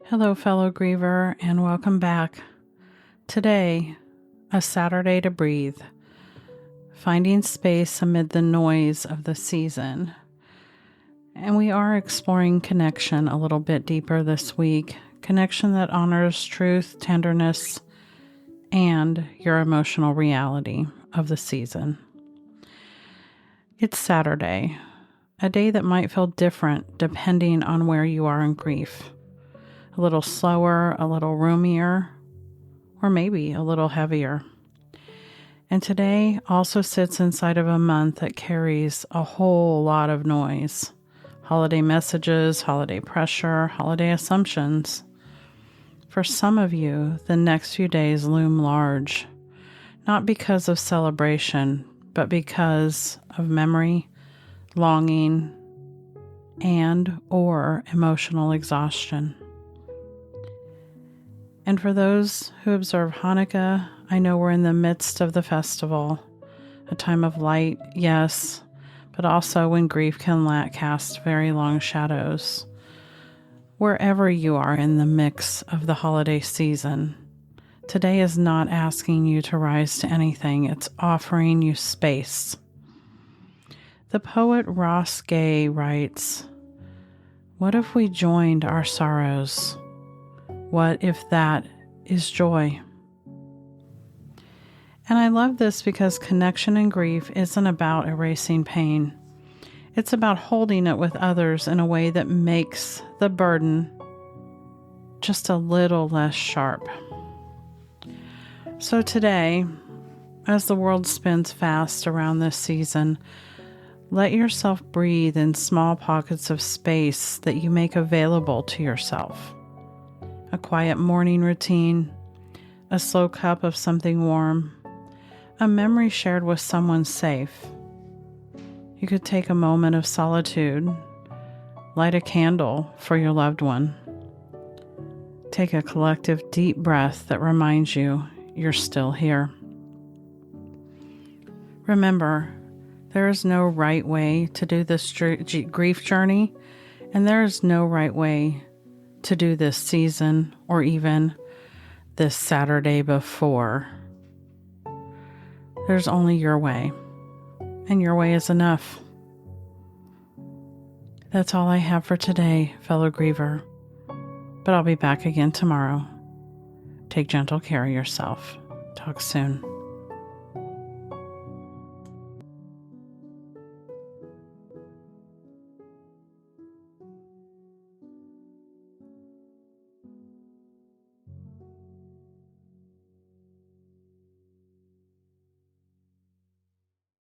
Hello, fellow Griever, and welcome back. Today, a Saturday to breathe, finding space amid the noise of the season. And we are exploring connection a little bit deeper this week, connection that honors truth, tenderness, and your emotional reality of the season. It's Saturday, a day that might feel different depending on where you are in grief. A little slower, a little roomier, or maybe a little heavier. And today also sits inside of a month that carries a whole lot of noise. Holiday messages, holiday pressure, holiday assumptions. For some of you, the next few days loom large, not because of celebration, but because of memory, longing, and or emotional exhaustion. And for those who observe Hanukkah, I know we're in the midst of the festival, a time of light, yes, but also when grief can cast very long shadows. Wherever you are in the mix of the holiday season, today is not asking you to rise to anything, it's offering you space. The poet Ross Gay writes, "What if we joined our sorrows? What if that is joy?" And I love this because connection and grief isn't about erasing pain. It's about holding it with others in a way that makes the burden just a little less sharp. So today, as the world spins fast around this season, let yourself breathe in small pockets of space that you make available to yourself. A quiet morning routine, a slow cup of something warm, a memory shared with someone safe. You could take a moment of solitude, light a candle for your loved one. Take a collective deep breath that reminds you you're still here. Remember, there is no right way to do this grief journey, and there is no right way to do this season or even this Saturday before. There's only your way, and your way is enough. That's all I have for today, fellow Griever, but I'll be back again tomorrow. Take gentle care of yourself. Talk soon.